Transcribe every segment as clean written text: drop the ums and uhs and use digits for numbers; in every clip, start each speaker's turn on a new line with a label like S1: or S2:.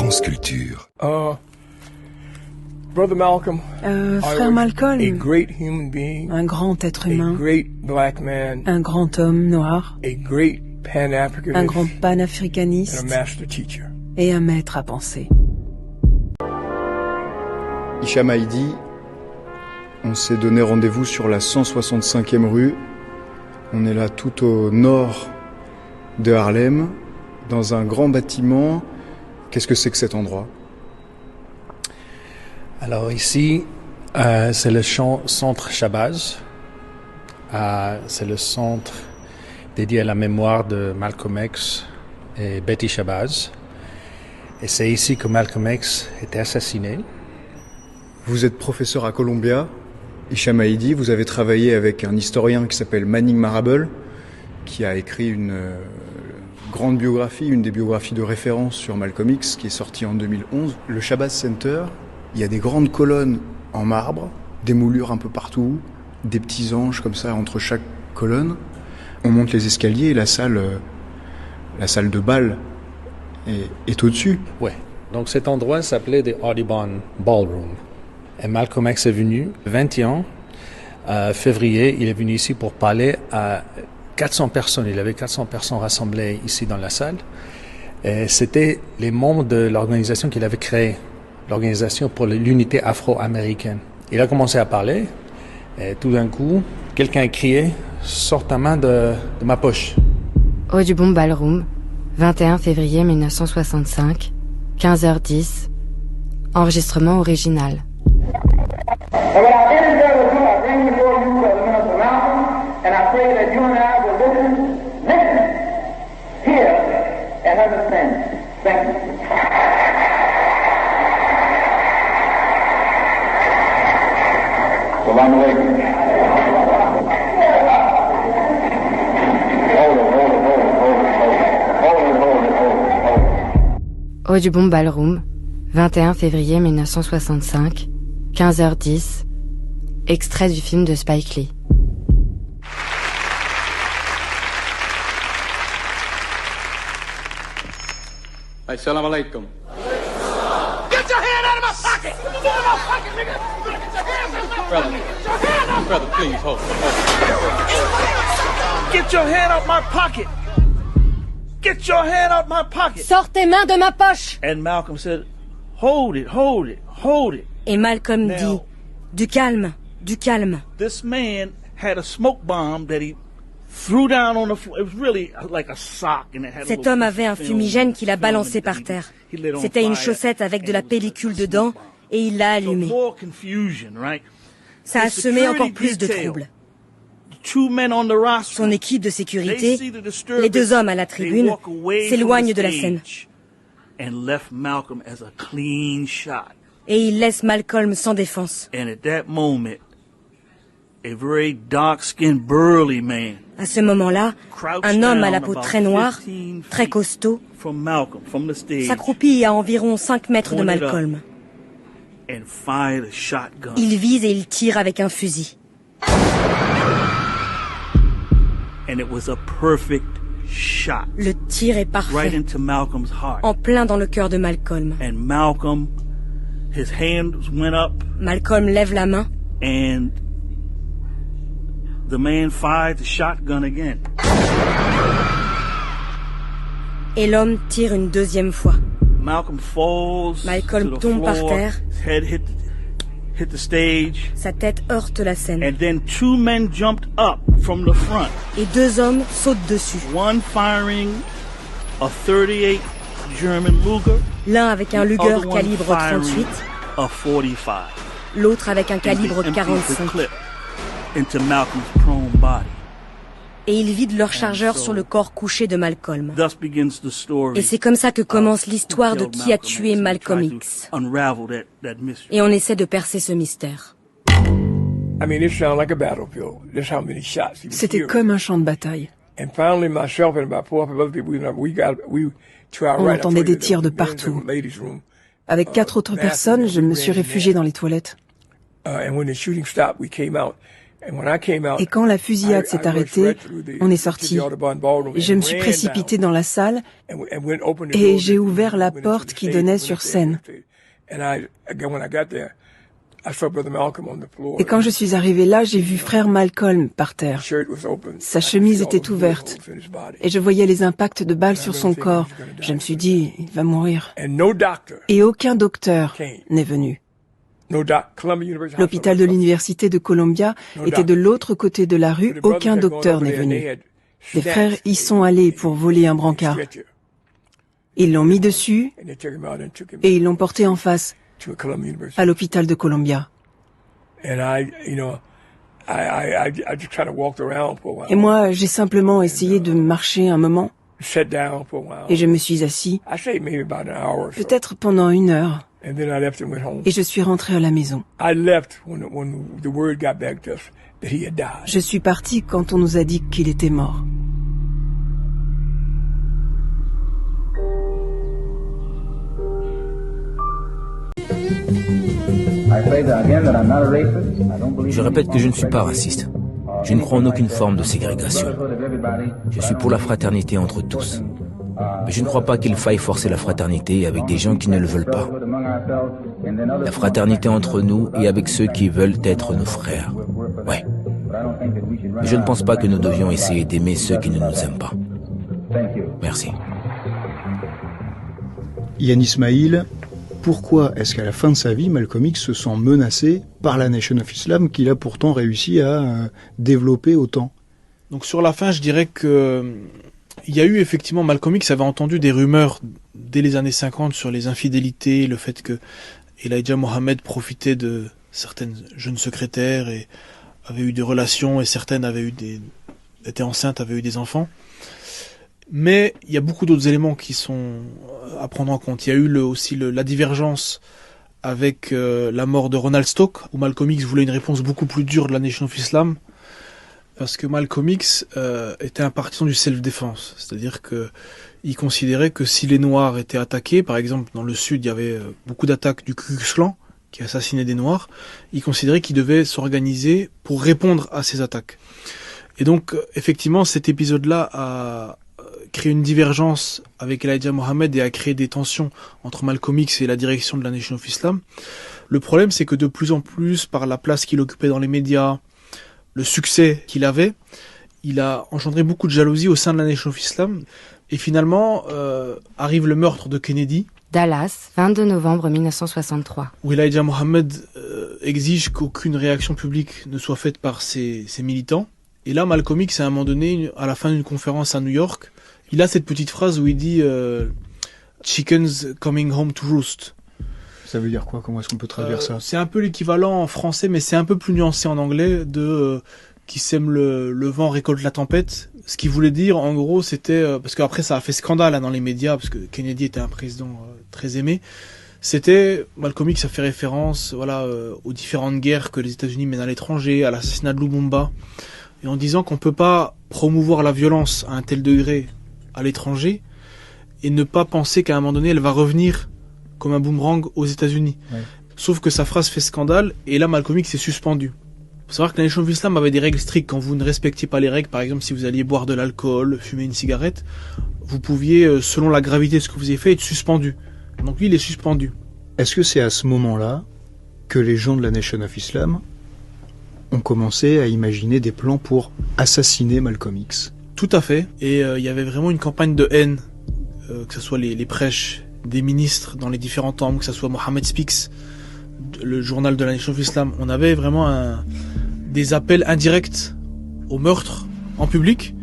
S1: France Culture.
S2: Brother Malcolm,
S3: frère Malcolm,
S2: a great human being,
S3: un grand être humain,
S2: a great black man,
S3: un grand homme noir,
S2: a great Pan-Africanist,
S3: un grand
S2: and
S3: panafricaniste
S2: a master teacher.
S3: et un maître à penser.
S4: Hicham Aïdi, on s'est donné rendez-vous sur la 165e rue. On est là tout au nord de Harlem, dans un grand bâtiment. Qu'est-ce que c'est que cet endroit ?
S5: Alors ici, c'est le centre Shabazz. C'est le centre dédié à la mémoire de Malcolm X et Betty Shabazz. Et c'est ici que Malcolm X était assassiné.
S4: Vous êtes professeur à Columbia, Hicham Aïdi. Vous avez travaillé avec un historien qui s'appelle Manning Marable, qui a écrit une grande biographie, une des biographies de référence sur Malcolm X, qui est sortie en 2011. Le Shabazz Center, il y a des grandes colonnes en marbre, des moulures un peu partout, des petits anges comme ça entre chaque colonne. On monte les escaliers et la salle de bal est au-dessus.
S5: Ouais. Donc cet endroit s'appelait The Audubon Ballroom. Et Malcolm X est venu le 21 février. Il est venu ici pour parler à 400 personnes. Il avait 400 personnes rassemblées ici dans la salle. Et c'était les membres de l'organisation qu'il avait créée, l'organisation pour l'unité afro-américaine. Il a commencé à parler et tout d'un coup, quelqu'un a crié « Sors ta main de ma poche ».
S6: Audubon Ballroom, 21 février 1965, 15h10, enregistrement original.
S7: And without any further ado, I bring before you Minister Malcolm, and I pray that you and I will listen, hear, and understand. Thank you. So on the way.
S6: Audubon Ballroom, 21 février 1965, 15h10, extrait du film de Spike Lee.
S8: Assalamu alaikum.
S7: Get your hand out of my pocket! Get your hand out of my pocket, nigga!
S8: Brother, please, hold.
S7: Get your hand out my pocket! Get your hand out my pocket!
S9: Sors tes mains de ma poche!
S7: And Malcolm said, hold it, hold it, hold it.
S9: Et Malcolm dit, du calme, du calme.
S7: This man had a smoke bomb that he threw down on the floor. It was really like a sock and it had
S9: Cet homme avait un fumigène qu'il a balancé par terre. C'était une chaussette avec de la pellicule dedans et il l'a allumé. Ça a semé encore plus de troubles. Son équipe de sécurité, les deux hommes à la tribune, s'éloignent de la scène. Et il laisse Malcolm sans défense. À ce moment-là, un homme à la peau très noire, très costaud, s'accroupit à environ 5 mètres de Malcolm. Il vise et il tire avec un fusil. Le tir est parfait, en plein dans le cœur de Malcolm. Malcolm lève la main.
S7: The man fired the shotgun again.
S9: Et l'homme tire une deuxième fois.
S7: Malcolm
S9: tombe par terre.
S7: Head hit the stage.
S9: Sa tête heurte la scène.
S7: And then 2 men jumped up from the front.
S9: Et 2 hommes sautent dessus.
S7: One firing a 38 German Luger.
S9: L'un avec un Luger calibre 38.
S7: A 45.
S9: L'autre avec un calibre 45.
S7: Into Malcolm's prone body.
S9: Et ils vident leur chargeur sur le corps couché de Malcolm. Et c'est comme ça que commence l'histoire de qui a tué Malcolm X. Et on essaie de percer ce mystère.
S3: C'était comme un champ de bataille. On entendait des tirs de partout. Avec 4 autres personnes, je me suis réfugié dans les toilettes. Et quand la fusillade s'est arrêtée, on est sorti. Je me suis précipité dans la salle et j'ai ouvert la porte qui donnait sur scène. Et quand je suis arrivé là, j'ai vu frère Malcolm par terre. Sa chemise était ouverte et je voyais les impacts de balles sur son corps. Je me suis dit, il va mourir. Et aucun docteur n'est venu. L'hôpital de l'université de Columbia était de l'autre côté de la rue, aucun docteur n'est venu. Les frères y sont allés pour voler un brancard. Ils l'ont mis dessus et ils l'ont porté en face à l'hôpital de Columbia. Et moi, j'ai simplement essayé de marcher un moment et je me suis assis, peut-être pendant 1 heure. Et je suis rentré à la maison. Je suis parti quand on nous a dit qu'il était mort.
S1: Je répète que je ne suis pas raciste. Je ne crois en aucune forme de ségrégation. Je suis pour la fraternité entre tous. Mais je ne crois pas qu'il faille forcer la fraternité avec des gens qui ne le veulent pas. La fraternité entre nous et avec ceux qui veulent être nos frères. Ouais. Mais je ne pense pas que nous devions essayer d'aimer ceux qui ne nous aiment pas. Merci.
S4: Yann Ismail, pourquoi est-ce qu'à la fin de sa vie, Malcolm X se sent menacé par la Nation of Islam qu'il a pourtant réussi à développer autant?
S10: Donc sur la fin, je dirais que il y a eu effectivement, Malcolm X avait entendu des rumeurs dès les années 50 sur les infidélités, le fait que Elijah Muhammad profitait de certaines jeunes secrétaires et avait eu des relations et certaines étaient enceintes, avaient eu des enfants. Mais il y a beaucoup d'autres éléments qui sont à prendre en compte. Il y a eu aussi la divergence avec la mort de Ronald Stock, où Malcolm X voulait une réponse beaucoup plus dure de la Nation of Islam, parce que Malcolm X était un partisan du self-défense, c'est-à-dire que il considérait que si les Noirs étaient attaqués, par exemple dans le Sud il y avait beaucoup d'attaques du Ku Klux Klan qui assassinait des Noirs, il considérait qu'il devait s'organiser pour répondre à ces attaques. Et donc effectivement cet épisode-là a créé une divergence avec Elijah Muhammad et a créé des tensions entre Malcolm X et la direction de la Nation of Islam. Le problème c'est que de plus en plus, par la place qu'il occupait dans les médias, le succès qu'il avait, il a engendré beaucoup de jalousie au sein de la Nation of Islam. Et finalement, arrive le meurtre de Kennedy.
S6: Dallas, 22 novembre 1963.
S10: Où Elijah Muhammad exige qu'aucune réaction publique ne soit faite par ses militants. Et là, Malcolm X, à un moment donné, à la fin d'une conférence à New York, il a cette petite phrase où il dit « Chickens coming home to roost ».
S4: Ça veut dire quoi? Comment est-ce qu'on peut traduire ça?
S10: C'est un peu l'équivalent en français, mais c'est un peu plus nuancé en anglais, de qui sème le vent récolte la tempête. Ce qu'il voulait dire, en gros, c'était... parce qu'après, ça a fait scandale dans les médias, parce que Kennedy était un président très aimé. C'était... Malcolm X a fait référence aux différentes guerres que les États-Unis mènent à l'étranger, à l'assassinat de Lumumba, et en disant qu'on peut pas promouvoir la violence à un tel degré à l'étranger, et ne pas penser qu'à un moment donné, elle va revenir comme un boomerang aux États-Unis. Ouais. Sauf que sa phrase fait scandale, et là Malcolm X est suspendu. Il faut savoir que la Nation of Islam avait des règles strictes. Quand vous ne respectiez pas les règles, par exemple si vous alliez boire de l'alcool, fumer une cigarette, vous pouviez, selon la gravité de ce que vous avez fait, être suspendu. Donc lui, il est suspendu.
S4: Est-ce que c'est à ce moment-là que les gens de la Nation of Islam ont commencé à imaginer des plans pour assassiner Malcolm X?
S10: Tout à fait. Et il y avait vraiment une campagne de haine, que ce soit les prêches des ministres dans les différents temps, que ce soit Mohammed Speaks, le journal de la Nation of Islam. On avait vraiment des appels indirects au meurtre en public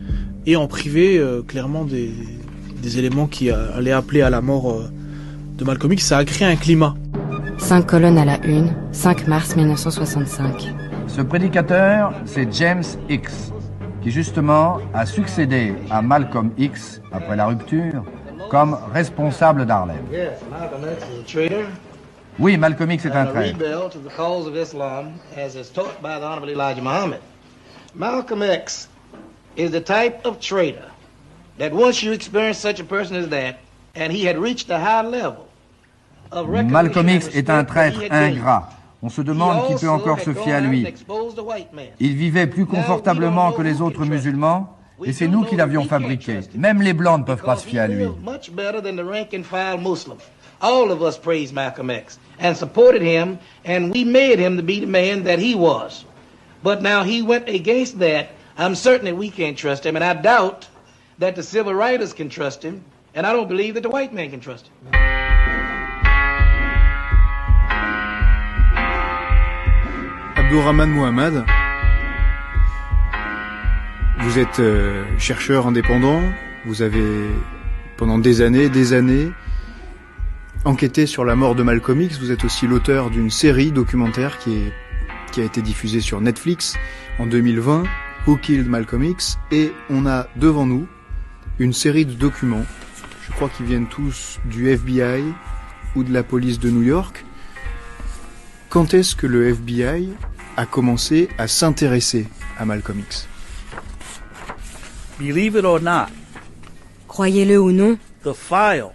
S10: et en privé, clairement des éléments qui allaient appeler à la mort de Malcolm X. Ça a créé un climat.
S6: 5 colonnes à la une, 5 mars 1965.
S11: Ce prédicateur, c'est James X, qui justement a succédé à Malcolm X après la rupture comme responsable d'Harlem. Oui, Malcolm X est un traître.
S12: Malcolm X is the type of traitor that once you experience such a person as that, and he had reached a high level of recognition.
S11: Malcolm X est un traître ingrat. On se demande qui peut encore se fier à lui. Il vivait plus confortablement que les autres musulmans, et c'est nous qui l'avions fabriqué. Même les Blancs ne peuvent pas se fier à lui.
S12: All of us praised Malcolm X and supported him, and we made him to be the man that he was. But now he went against that. I'm certain that we can't trust him, and I doubt that the civil writers can trust him, and I don't believe that the white man can trust him.
S4: Abdourahmane Mohammad, vous êtes chercheur indépendant, vous avez pendant des années enquêté sur la mort de Malcolm X, vous êtes aussi l'auteur d'une série documentaire qui a été diffusée sur Netflix en 2020, Who Killed Malcolm X, et on a devant nous une série de documents, je crois qu'ils viennent tous du FBI ou de la police de New York. Quand est-ce que le FBI a commencé à s'intéresser à Malcolm X?
S13: Believe it or not,
S9: croyez-le ou non,
S13: the file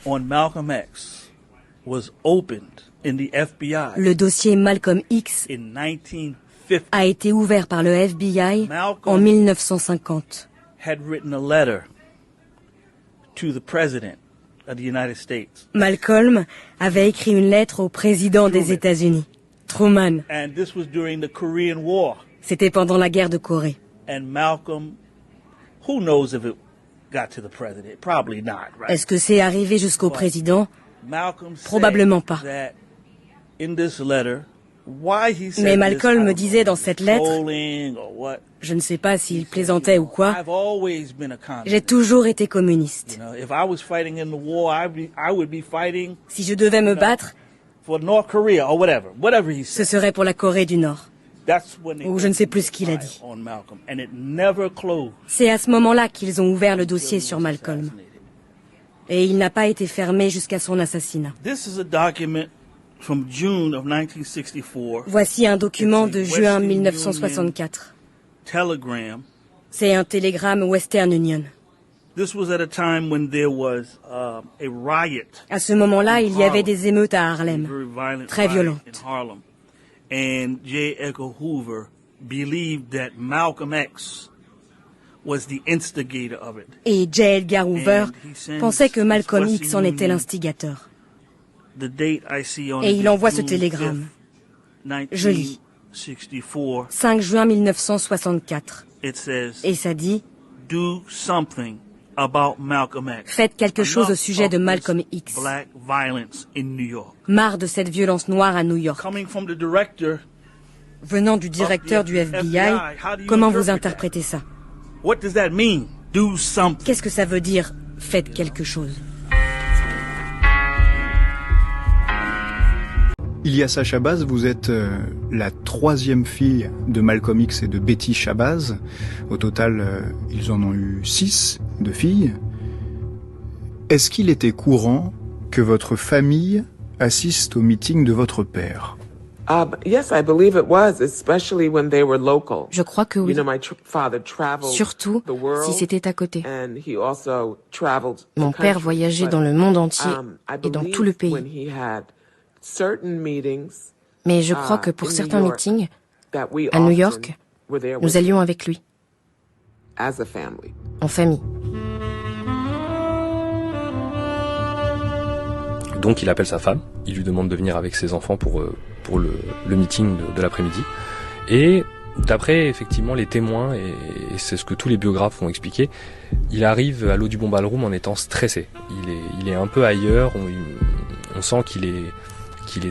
S13: on Malcolm X was opened in the FBI.
S9: Le dossier Malcolm X
S13: in 1950.
S9: A été ouvert par le FBI en 1950.
S13: Had written a letter to the president of the United States.
S9: Malcolm avait écrit une lettre au président des États-Unis, Truman.
S13: And this was during the Korean War.
S9: C'était pendant la guerre de Corée.
S13: And Malcolm, who knows if it got to the president? Probably not, right?
S9: Est-ce que c'est arrivé jusqu'au président? Probablement pas. Mais Malcolm disait dans cette lettre, je ne sais pas s'il plaisantait ou quoi, j'ai toujours été communiste. Si je devais me battre, ce serait pour la Corée du Nord. Ou je ne sais plus ce qu'il a dit. C'est à ce moment-là qu'ils ont ouvert le dossier sur Malcolm. Et il n'a pas été fermé jusqu'à son assassinat. Voici un document de juin 1964. C'est un télégramme Western Union. À ce moment-là, il y avait des émeutes à Harlem, très violentes.
S13: And J. Edgar Hoover believed that Malcolm X was the instigator of it.
S9: Et J. Edgar Hoover pensait que Malcolm X en était l'instigateur. Et il envoie ce télégramme. Je lis. 5 juin 1964. Et ça dit:
S13: Do something about Malcolm X.
S9: Faites quelque chose au sujet de Malcolm X. Marre de cette violence noire à New York. Venant du directeur du FBI, comment vous interprétez ça? Qu'est-ce que ça veut dire, faites quelque chose?
S4: Ilyassa Shabazz, vous êtes la troisième fille de Malcolm X et de Betty Shabazz. Au total, ils en ont eu 6 de filles. Est-ce qu'il était courant que votre famille assiste au meeting de votre père?
S6: Je crois que oui. Surtout si c'était à côté. Mon père voyageait dans le monde entier et dans tout le pays. Mais je crois que pour certains meetings, à New York, nous allions avec lui, en famille.
S14: Donc il appelle sa femme, il lui demande de venir avec ses enfants pour le meeting de l'après-midi. Et d'après effectivement les témoins, et c'est ce que tous les biographes ont expliqué, il arrive à l'Audubon Ballroom en étant stressé. Il est un peu ailleurs, on sent qu'il est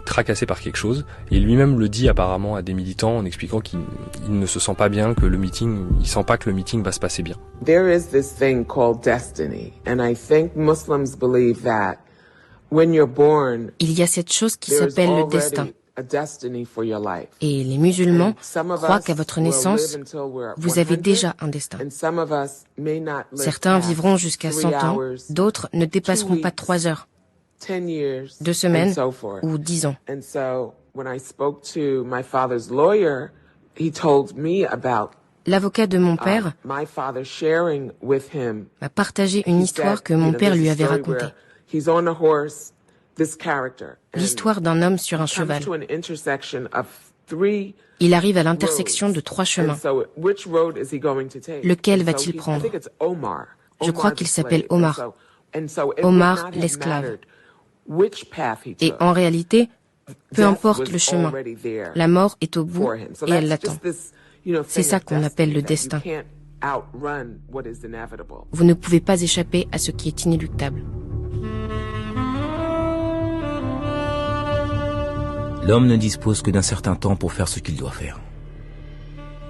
S14: tracassé par quelque chose, et lui-même le dit apparemment à des militants en expliquant qu'il ne se sent pas bien, que le meeting, il sent pas que le meeting va se passer bien.
S15: There is this thing called destiny, and I think Muslims believe that when you're born,
S6: il y a cette chose qui s'appelle le destin. Et les musulmans croient qu'à votre naissance, vous avez déjà un destin. Certains vivront jusqu'à 100 ans, d'autres ne dépasseront pas 3 heures. 2 semaines ou 10 ans. L'avocat de mon père m'a partagé une histoire que mon père lui avait racontée. L'histoire d'un homme sur un cheval. Il arrive à l'intersection de 3 chemins. Lequel va-t-il prendre? Je crois qu'il s'appelle Omar. Omar l'esclave. Et en réalité, peu importe le chemin, la mort est au bout et elle l'attend. C'est ça qu'on appelle le destin. Vous ne pouvez pas échapper à ce qui est inéluctable.
S1: L'homme ne dispose que d'un certain temps pour faire ce qu'il doit faire.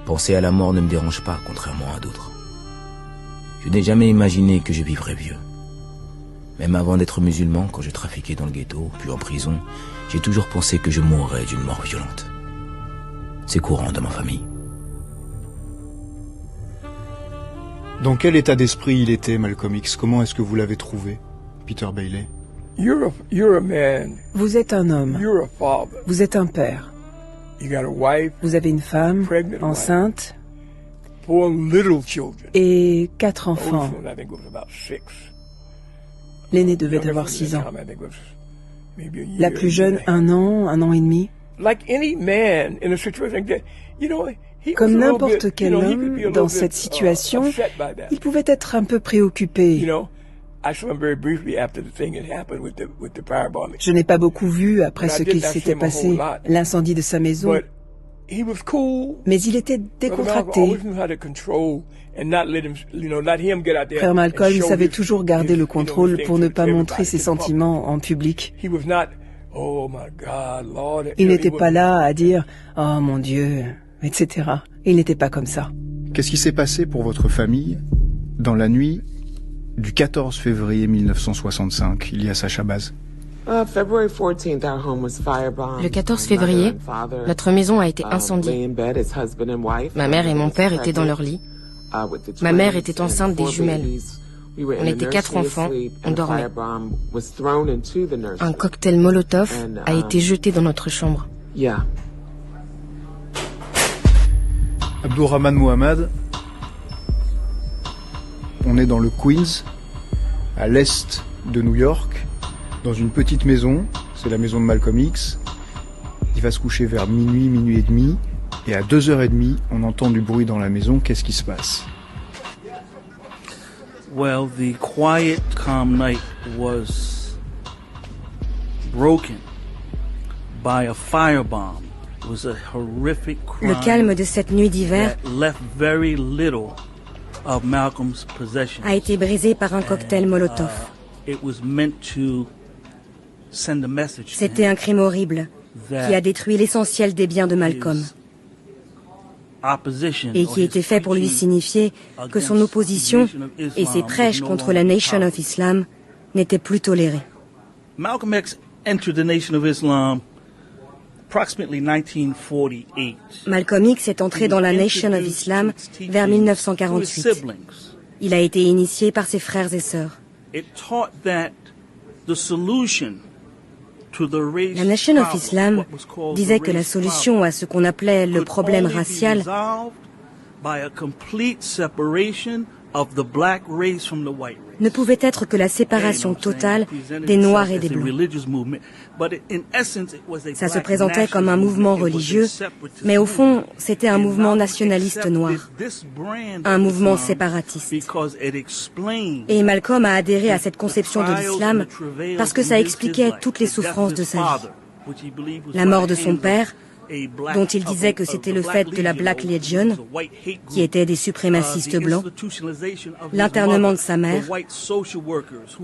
S1: Penser à la mort ne me dérange pas, contrairement à d'autres. Je n'ai jamais imaginé que je vivrais vieux. Même avant d'être musulman, quand je trafiquais dans le ghetto, puis en prison, j'ai toujours pensé que je mourrais d'une mort violente. C'est courant dans ma famille.
S4: Dans quel état d'esprit il était, Malcolm X? Comment est-ce que vous l'avez trouvé, Peter Bailey?
S2: You're a man.
S3: Vous êtes un homme.
S2: You're a father.
S3: Vous êtes un père.
S2: You got a wife.
S3: Vous avez une femme enceinte.
S2: 4 little children.
S3: Et 4 enfants.
S2: I think it was about 6.
S3: L'aîné devait avoir 6 ans. La plus jeune, 1 an et demi. Comme n'importe quel homme dans cette situation, il pouvait être un peu préoccupé. Je n'ai pas beaucoup vu après ce qu'il s'était passé, l'incendie de sa maison. Mais il était décontracté. Frère Malcolm savait toujours garder le contrôle pour ne pas montrer ses sentiments en public. Il n'était pas là à dire « Oh mon Dieu », etc. Il n'était pas comme ça.
S4: Qu'est-ce qui s'est passé pour votre famille dans la nuit du 14 février 1965, Ilyas Shabazz?
S6: Le 14 février, notre maison a été incendiée. Ma mère et mon père étaient dans leur lit. Ma mère était enceinte des jumelles. On était 4 enfants, on dormait. Un cocktail Molotov a été jeté dans notre chambre.
S4: Abdurrahman Mohamed, on est dans le Queens, à l'est de New York, dans une petite maison, c'est la maison de Malcolm X. Il va se coucher vers minuit, minuit et demi, et à 2h30, on entend du bruit dans la maison. Qu'est-ce qui se passe?
S13: Well, the quiet, calm night was broken by a firebomb. It was a horrific crime.
S9: Le calme de cette nuit d'hiver
S13: left very little of Malcolm's possession.
S9: A été brisé par un cocktail Molotov.
S13: It was meant to send a message.
S9: C'était un crime horrible qui a détruit l'essentiel des biens de Malcolm et qui était fait pour lui signifier que son opposition et ses prêches contre la Nation of Islam n'étaient plus tolérés.
S13: Malcolm X entered the Nation of Islam approximately 1948.
S9: Malcolm X est entré dans la Nation of Islam vers 1948. Il a été initié par ses frères et sœurs. La Nation of Islam disait que la solution à ce qu'on appelait le problème racial ne pouvait être que la séparation totale des Noirs et des Blancs. Ça se présentait comme un mouvement religieux, mais au fond, c'était un mouvement nationaliste noir, un mouvement séparatiste. Et Malcolm a adhéré à cette conception de l'islam parce que ça expliquait toutes les souffrances de sa vie. La mort de son père, dont il disait que c'était le fait de la Black Legion, qui étaient des suprémacistes blancs, l'internement de sa mère,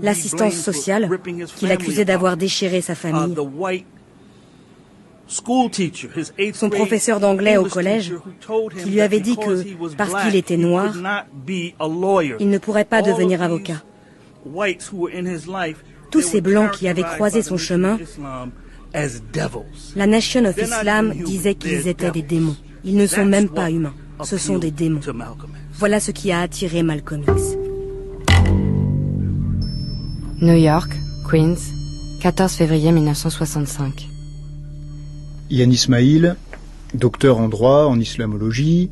S9: l'assistance sociale, qu'il accusait d'avoir déchiré sa famille, son professeur d'anglais au collège, qui lui avait dit que, parce qu'il était noir, il ne pourrait pas devenir avocat. Tous ces blancs qui avaient croisé son chemin, la Nation of Islam disait qu'ils étaient des démons. Ils ne sont même pas humains. Ce sont des démons. Voilà ce qui a attiré Malcolm X.
S16: New York, Queens, 14 février 1965.
S4: Yann Ismail, docteur en droit, en islamologie,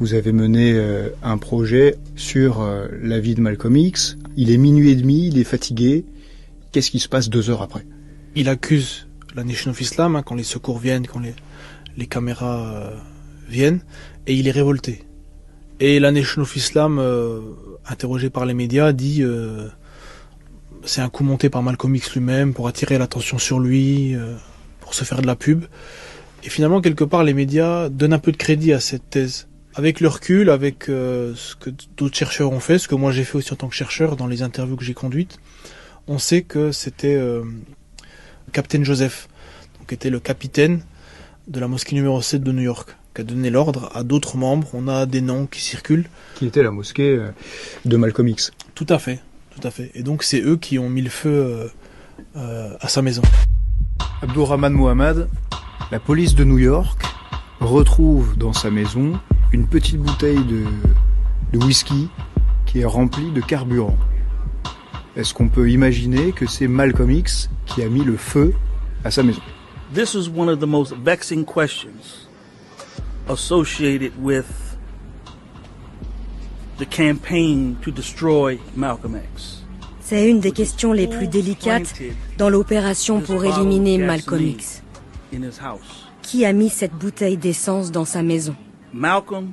S4: vous avez mené un projet sur la vie de Malcolm X. Il est minuit et demi, il est fatigué. Qu'est-ce qui se passe 2 heures après?
S10: Il accuse la Nation of Islam quand les secours viennent, quand les caméras viennent, et il est révolté. Et la Nation of Islam, interrogée par les médias, dit c'est un coup monté par Malcolm X lui-même pour attirer l'attention sur lui, pour se faire de la pub. Et finalement, quelque part, les médias donnent un peu de crédit à cette thèse. Avec le recul, avec ce que d'autres chercheurs ont fait, ce que moi j'ai fait aussi en tant que chercheur dans les interviews que j'ai conduites, on sait que c'était Captain Joseph, qui était le capitaine de la mosquée numéro 7 de New York, qui a donné l'ordre à d'autres membres. On a des noms qui circulent. Qui était la mosquée de Malcolm X. Tout à fait, tout à fait. Et donc c'est eux qui ont mis le feu à sa maison.
S4: Abdurrahman Mohammad, la police de New York retrouve dans sa maison une petite bouteille de whisky qui est remplie de carburant. Est-ce qu'on peut imaginer que c'est Malcolm X qui a mis le feu à sa maison?
S13: This is one of the most vexing questions associated with the campaign to destroy Malcolm X.
S9: C'est une des questions les plus délicates dans l'opération pour éliminer Malcolm X. Qui a mis cette bouteille d'essence dans sa maison?
S13: Malcolm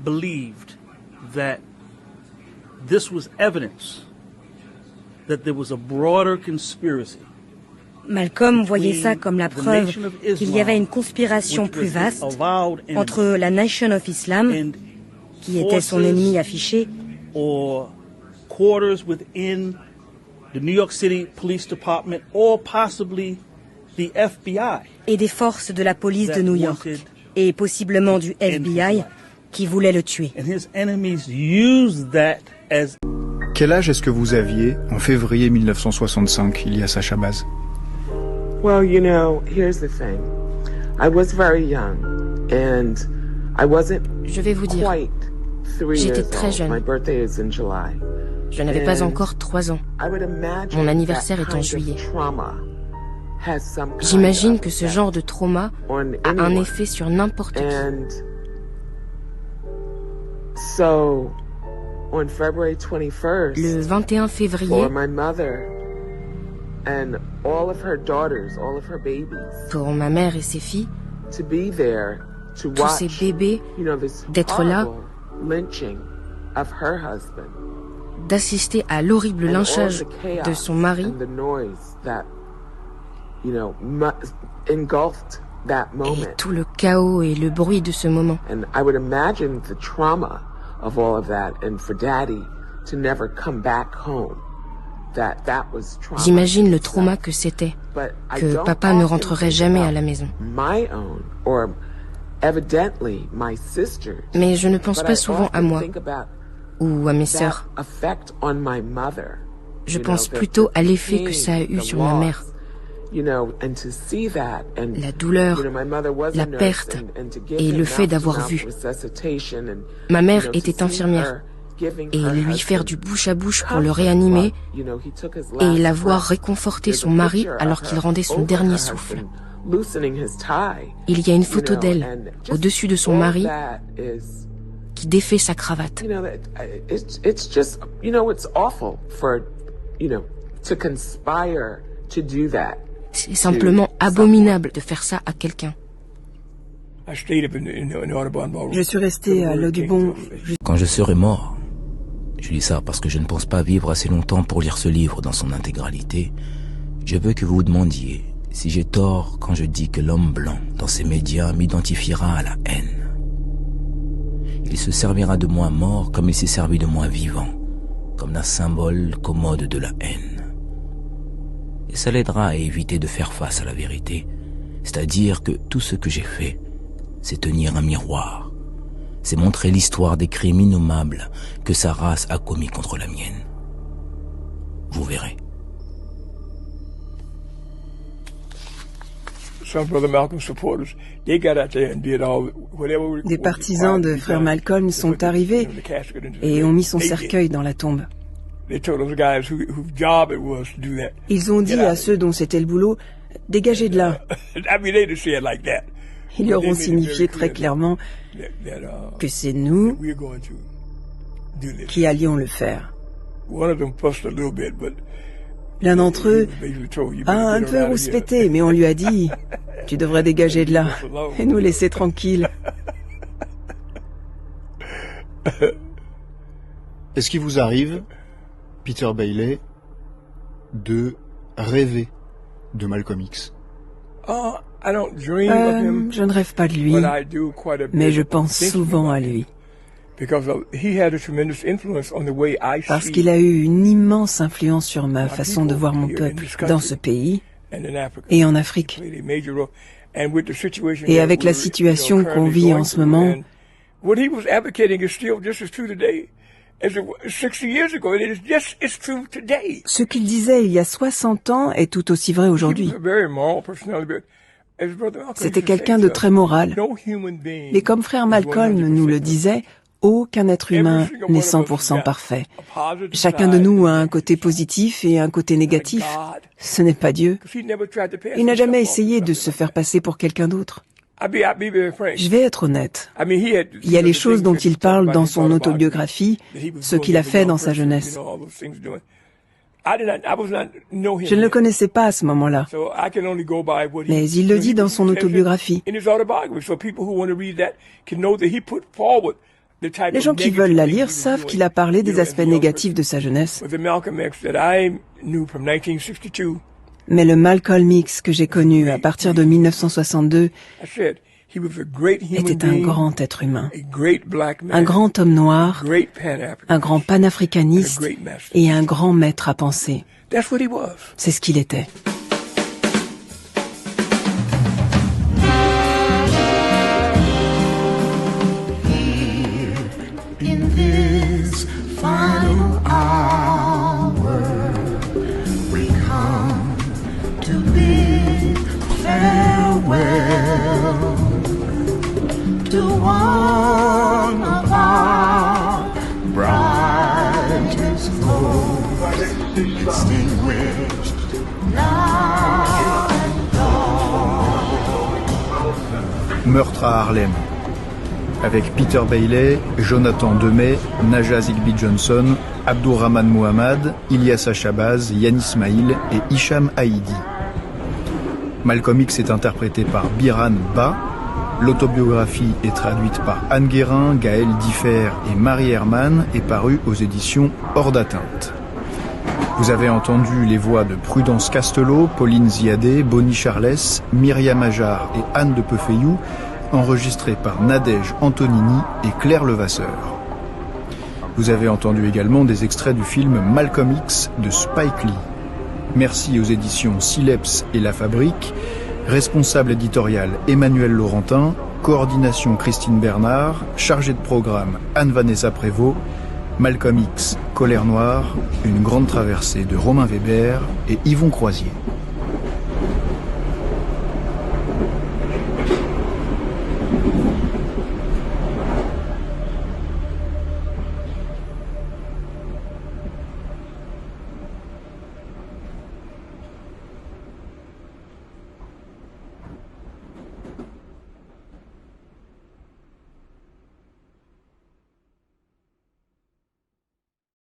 S13: believed that this was evidence that there was a broader conspiracy.
S9: Malcolm voyait ça comme la preuve qu'il y avait une conspiration plus vaste entre la Nation of Islam, qui était son ennemi affiché,
S13: or quarters within the New York City Police Department or possibly the FBI,
S9: et des forces de la police de New York, et possiblement du FBI, qui voulaient le tuer.
S4: Quel âge est-ce que vous aviez en février 1965, Ilyas Shabazz?
S15: Well, you know, here's the thing. I was very young and I wasn't
S6: Je vais vous dire, j'étais très jeune.
S15: My birthday is in July.
S6: Je n'avais pas encore 3 ans. Mon anniversaire est en juillet. J'imagine que ce genre de trauma a un effet sur n'importe qui. Le 21 février, pour ma mère et ses filles, tous ces bébés, d'être là, d'assister à l'horrible lynchage de son mari, et tout le chaos et le bruit de ce moment. J'imagine le trauma que c'était, que papa ne rentrerait jamais à la maison. Mais je ne pense pas souvent à moi ou à mes sœurs. Je pense plutôt à l'effet que ça a eu sur ma mère. La douleur, la perte et le fait d'avoir vu. Ma mère était infirmière et lui faire du bouche à bouche pour le réanimer et la voir réconforter son mari alors qu'il rendait son dernier souffle. Il y a une photo d'elle au-dessus de son mari qui défait sa cravate. C'est simplement abominable de faire ça à quelqu'un.
S3: Je suis resté à l'Audubon.
S1: Quand je serai mort, je dis ça parce que je ne pense pas vivre assez longtemps pour lire ce livre dans son intégralité, je veux que vous vous demandiez si j'ai tort quand je dis que l'homme blanc, dans ses médias, m'identifiera à la haine. Il se servira de moi mort comme il s'est servi de moi vivant, comme d'un symbole commode de la haine. Et ça l'aidera à éviter de faire face à la vérité, c'est-à-dire que tout ce que j'ai fait, c'est tenir un miroir, c'est montrer l'histoire des crimes innommables que sa race a commis contre la mienne. Vous verrez.
S3: Des partisans de frère Malcolm sont arrivés et ont mis son cercueil dans la tombe. Ils ont dit à ceux dont c'était le boulot, dégagez de là. Ils leur ont signifié très clairement que c'est nous qui allions le faire. L'un d'entre eux a un peu rouspété, mais on lui a dit « Tu devrais dégager de là et nous laisser tranquilles. »
S4: Est-ce qu'il vous arrive, Peter Bailey, de rêver de Malcolm X?
S3: Je ne rêve pas de lui, mais je pense souvent à lui. Parce qu'il a eu une immense influence sur ma façon de voir mon peuple dans ce pays et en Afrique. Et avec la situation qu'on vit en ce moment, ce qu'il disait il y a 60 ans est tout aussi vrai aujourd'hui. C'était quelqu'un de très moral. Et comme frère Malcolm nous le disait, aucun être humain n'est 100% parfait. Chacun de nous a un côté positif et un côté négatif. Ce n'est pas Dieu. Il n'a jamais essayé de se faire passer pour quelqu'un d'autre. Je vais être honnête. Il y a les choses dont il parle dans son autobiographie, ce qu'il a fait dans sa jeunesse. Je ne le connaissais pas à ce moment-là, mais il le dit dans son autobiographie. Les gens qui veulent la lire savent qu'il a parlé des aspects négatifs de sa jeunesse. Mais le Malcolm X que j'ai connu à partir de 1962 était un grand être humain, un grand homme noir, un grand panafricaniste et un grand maître à penser. C'est ce qu'il était.
S17: To one of our brightest hopes, extinguished now and gone.
S4: Meurtre à Harlem, avec Peter Bailey, Jonathan Demey, Naja Zigbee Johnson, Abdourahmane Mohamed, Ilyasa Shabazz, Yann Ismail et Hicham Haïdi. Malcolm X est interprété par Biran Ba. L'autobiographie est traduite par Anne Guérin, Gaël Differ et Marie Herman et parue aux éditions Hors d'atteinte. Vous avez entendu les voix de Prudence Castelot, Pauline Ziadé, Bonnie Charles, Myriam Ajar et Anne de Peufeyou, enregistrées par Nadège Antonini et Claire Levasseur. Vous avez entendu également des extraits du film Malcolm X de Spike Lee. Merci aux éditions Sileps et La Fabrique. Responsable éditorial Emmanuel Laurentin, coordination Christine Bernard, chargée de programme Anne-Vanessa Prévost, Malcolm X, Colère Noire, une grande traversée de Romain Weber et Yvon Croisier.